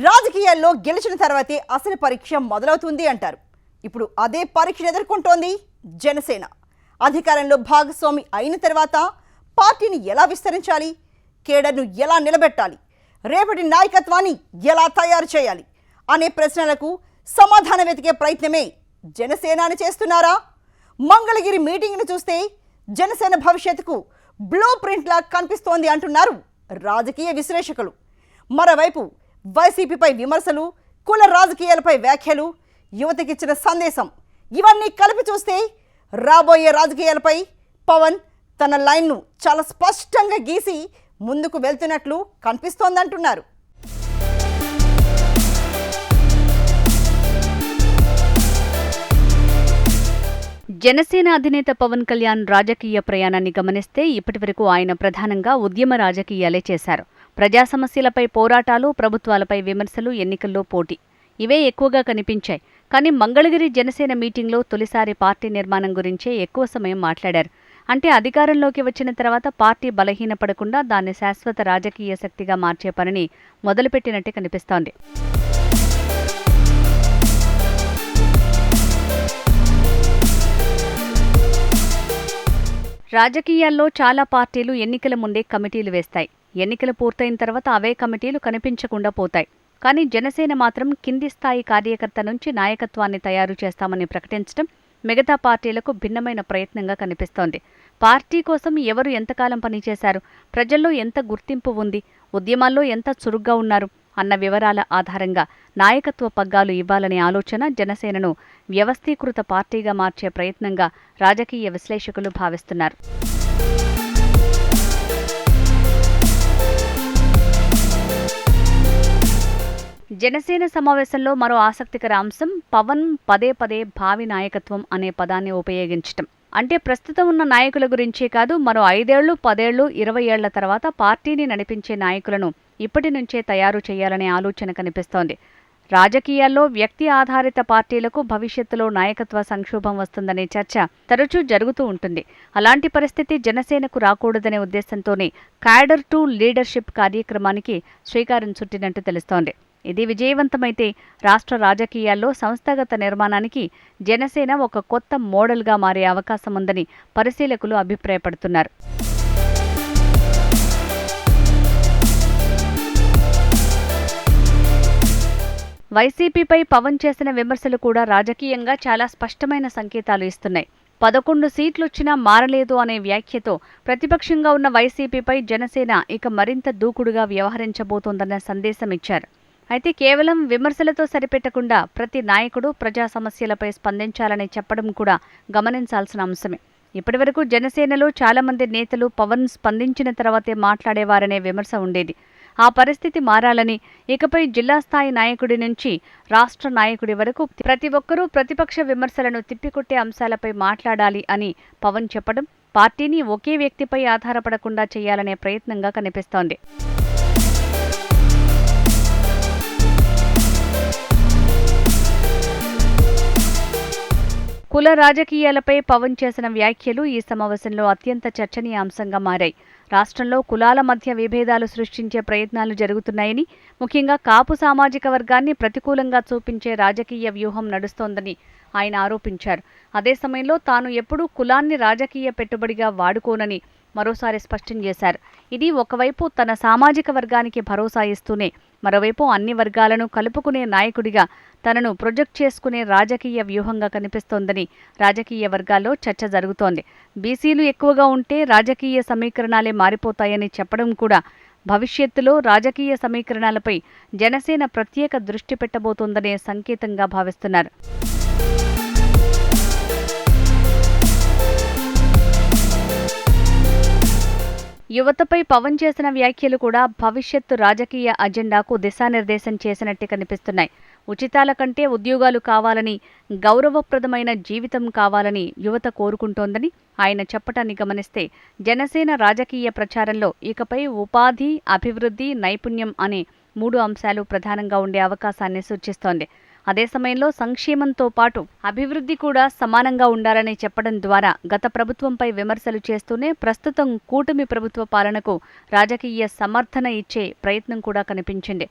రాజకీయాల్లో గెలిచిన తర్వాతే అసలు పరీక్ష మొదలవుతుంది అంటారు. ఇప్పుడు అదే పరీక్షను ఎదుర్కొంటోంది జనసేన. అధికారంలో భాగస్వామి అయిన తర్వాత పార్టీని ఎలా విస్తరించాలి, కేడర్ను ఎలా నిలబెట్టాలి, రేపటి నాయకత్వాన్ని ఎలా తయారు చేయాలి అనే ప్రశ్నలకు సమాధానం వెతికే ప్రయత్నమే జనసేనాని చేస్తున్నారా? మంగళగిరి మీటింగ్ను చూస్తే జనసేన భవిష్యత్తుకు బ్లూ ప్రింట్లా కనిపిస్తోంది అంటున్నారు రాజకీయ విశ్లేషకులు. మరోవైపు వైసీపీపై విమర్శలు, కుల రాజకీయాలపై వ్యాఖ్యలు, యువతకిచ్చిన సందేశం ఇవన్నీ కలిపి చూస్తే రాబోయే రాజకీయాలపై పవన్ తన లైన్ను చాలా స్పష్టంగా గీసి ముందుకు వెళ్తున్నట్లు కనిపిస్తోందంటున్నారు. జనసేన అధినేత పవన్ కళ్యాణ్ రాజకీయ ప్రయాణాన్ని గమనిస్తే ఇప్పటివరకు ఆయన ప్రధానంగా ఉద్యమ రాజకీయాలే చేశారు. ప్రజా సమస్యలపై పోరాటాలు, ప్రభుత్వాలపై విమర్శలు, ఎన్నికల్లో పోటీ ఇవే ఎక్కువగా కనిపించాయి. కానీ మంగళగిరి జనసేన మీటింగ్లో తొలిసారి పార్టీ నిర్మాణం గురించే ఎక్కువ సమయం మాట్లాడారు. అంటే అధికారంలోకి వచ్చిన తర్వాత పార్టీ బలహీనపడకుండా దాన్ని శాశ్వత రాజకీయ శక్తిగా మార్చే పనిని మొదలుపెట్టినట్టే కనిపిస్తోంది. రాజకీయాల్లో చాలా పార్టీలు ఎన్నికల ముందే కమిటీలు వేస్తాయి. ఎన్నికలు పూర్తయిన తర్వాత అవే కమిటీలు కనిపించకుండా పోతాయి. కానీ జనసేన మాత్రం కింది స్థాయి కార్యకర్త నుంచి నాయకత్వాన్ని తయారు చేస్తామని ప్రకటించడం మిగతా పార్టీలకు భిన్నమైన ప్రయత్నంగా కనిపిస్తోంది. పార్టీ కోసం ఎవరు ఎంతకాలం పనిచేశారు, ప్రజల్లో ఎంత గుర్తింపు ఉంది, ఉద్యమాల్లో ఎంత చురుగ్గా ఉన్నారు అన్న వివరాల ఆధారంగా నాయకత్వ పగ్గాలు ఇవ్వాలనే ఆలోచన జనసేనను వ్యవస్థీకృత పార్టీగా మార్చే ప్రయత్నంగా రాజకీయ విశ్లేషకులు భావిస్తున్నారు. జనసేన సమావేశంలో మరో ఆసక్తికర అంశం పవన్ పదే పదే భావి నాయకత్వం అనే పదాన్ని ఉపయోగించటం. అంటే ప్రస్తుతం ఉన్న నాయకుల గురించే కాదు, మరో 5 ఏళ్లు, 10 ఏళ్లు, 20 ఏళ్ల తర్వాత పార్టీని నడిపించే నాయకులను ఇప్పటి నుంచే తయారు చేయాలనే ఆలోచన కనిపిస్తోంది. రాజకీయాల్లో వ్యక్తి ఆధారిత పార్టీలకు భవిష్యత్తులో నాయకత్వ సంక్షోభం వస్తుందనే చర్చ తరచూ జరుగుతూ ఉంటుంది. అలాంటి పరిస్థితి జనసేనకు రాకూడదనే ఉద్దేశంతోనే క్యాడర్ టు లీడర్షిప్ కార్యక్రమానికి శ్రీకారం చుట్టినట్టు తెలుస్తోంది. ఇది విజయవంతమైతే రాష్ట్ర రాజకీయాల్లో సంస్థాగత నిర్మాణానికి జనసేన ఒక కొత్త మోడల్గా మారే అవకాశం ఉందని పరిశీలకులు అభిప్రాయపడుతున్నారు. వైసీపీపై పవన్ చేసిన విమర్శలు కూడా రాజకీయంగా చాలా స్పష్టమైన సంకేతాలు ఇస్తున్నాయి. 11 సీట్లొచ్చినా మారలేదు అనే వ్యాఖ్యతో ప్రతిపక్షంగా ఉన్న వైసీపీపై జనసేన ఇక మరింత దూకుడుగా వ్యవహరించబోతోందన్న సందేశం ఇచ్చారు. అయితే కేవలం విమర్శలతో సరిపెట్టకుండా ప్రతి నాయకుడు ప్రజా సమస్యలపై స్పందించాలని చెప్పడం కూడా గమనించాల్సిన అంశమే. ఇప్పటివరకు జనసేనలో చాలామంది నేతలు పవన్ స్పందించిన తర్వాతే మాట్లాడేవారనే విమర్శ ఉండేది. ఆ పరిస్థితి మారాలని, ఇకపై జిల్లా స్థాయి నాయకుడి నుంచి రాష్ట్ర నాయకుడి వరకు ప్రతి ఒక్కరూ ప్రతిపక్ష విమర్శలను తిప్పికొట్టే అంశాలపై మాట్లాడాలి అని పవన్ చెప్పడం పార్టీని ఒకే వ్యక్తిపై ఆధారపడకుండా చేయాలనే ప్రయత్నంగా కనిపిస్తోంది. కుల రాజకీయాలపై పవన్ చేసిన వ్యాఖ్యలు ఈ సమావేశంలో అత్యంత చర్చనీయాంశంగా మారాయి. రాష్ట్రంలో కులాల మధ్య విభేదాలు సృష్టించే ప్రయత్నాలు జరుగుతున్నాయని, ముఖ్యంగా కాపు సామాజిక వర్గాన్ని ప్రతికూలంగా చూపించే రాజకీయ వ్యూహం నడుస్తోందని ఆయన ఆరోపించారు. అదే సమయంలో తాను ఎప్పుడూ కులాన్ని రాజకీయ పెట్టుబడిగా వాడుకోనని మరోసారి స్పష్టం చేశారు. ఇది ఒకవైపు తన సామాజిక వర్గానికి భరోసా ఇస్తూనే మరోవైపు అన్ని వర్గాలను కలుపుకునే నాయకుడిగా తనను ప్రొజెక్ట్ చేసుకునే రాజకీయ వ్యూహంగా కనిపిస్తోందని రాజకీయ వర్గాల్లో చర్చ జరుగుతోంది. బీసీలు ఎక్కువగా ఉంటే రాజకీయ సమీకరణాలే మారిపోతాయని చెప్పడం కూడా భవిష్యత్తులో రాజకీయ సమీకరణాలపై జనసేన ప్రత్యేక దృష్టి పెట్టబోతోందనే సంకేతంగా భావిస్తున్నారు. యువతపై పవన్ చేసిన వ్యాఖ్యలు కూడా భవిష్యత్తు రాజకీయ అజెండాకు దిశానిర్దేశం చేసినట్టే కనిపిస్తున్నాయి. ఉచితాల కంటే ఉద్యోగాలు కావాలని, గౌరవప్రదమైన జీవితం కావాలని యువత కోరుకుంటోందని ఆయన చెప్పటాన్ని గమనిస్తే జనసేన రాజకీయ ప్రచారంలో ఇకపై ఉపాధి, అభివృద్ధి, నైపుణ్యం అనే 3 అంశాలు ప్రధానంగా ఉండే అవకాశాన్ని సూచిస్తోంది. అదే సమయంలో సంక్షేమంతో పాటు అభివృద్ధి కూడా సమానంగా ఉండాలని చెప్పడం ద్వారా గత ప్రభుత్వంపై విమర్శలు చేస్తూనే ప్రస్తుతం కూటమి ప్రభుత్వ పాలనకు రాజకీయ సమర్థన ఇచ్చే ప్రయత్నం కూడా కనిపించింది.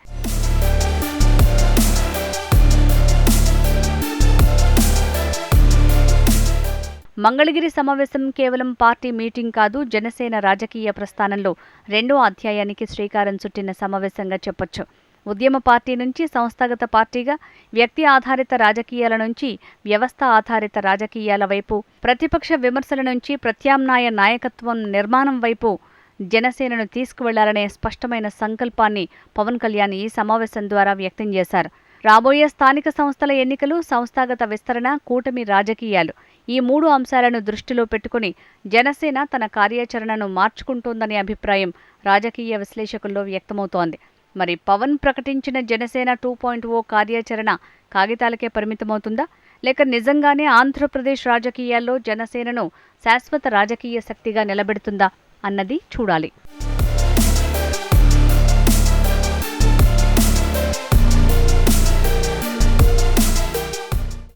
మంగళగిరి సమావేశం కేవలం పార్టీ మీటింగ్ కాదు, జనసేన రాజకీయ ప్రస్థానంలో రెండో అధ్యాయానికి శ్రీకారం చుట్టిన సమావేశంగా చెప్పొచ్చు. ఉద్యమ పార్టీ నుంచి సంస్థాగత పార్టీగా, వ్యక్తి ఆధారిత రాజకీయాల నుంచి వ్యవస్థ ఆధారిత రాజకీయాల వైపు, ప్రతిపక్ష విమర్శల నుంచి ప్రత్యామ్నాయ నాయకత్వం నిర్మాణం వైపు జనసేనను తీసుకువెళ్లాలనే స్పష్టమైన సంకల్పాన్ని పవన్ కళ్యాణ్ ఈ సమావేశం ద్వారా వ్యక్తం చేశారు. రాబోయే స్థానిక సంస్థల ఎన్నికలు, సంస్థాగత విస్తరణ, కూటమి రాజకీయాలు ఈ 3 అంశాలను దృష్టిలో పెట్టుకుని జనసేన తన కార్యాచరణను మార్చుకుంటోందనే అభిప్రాయం రాజకీయ విశ్లేషకుల్లో వ్యక్తమవుతోంది. మరి పవన్ ప్రకటించిన జనసేన 2.0 కార్యాచరణ కాగితాలకే పరిమితమవుతుందా, లేక నిజంగానే ఆంధ్రప్రదేశ్ రాజకీయాల్లో జనసేనను శాశ్వత రాజకీయ శక్తిగా నిలబెడుతుందా అన్నది చూడాలి.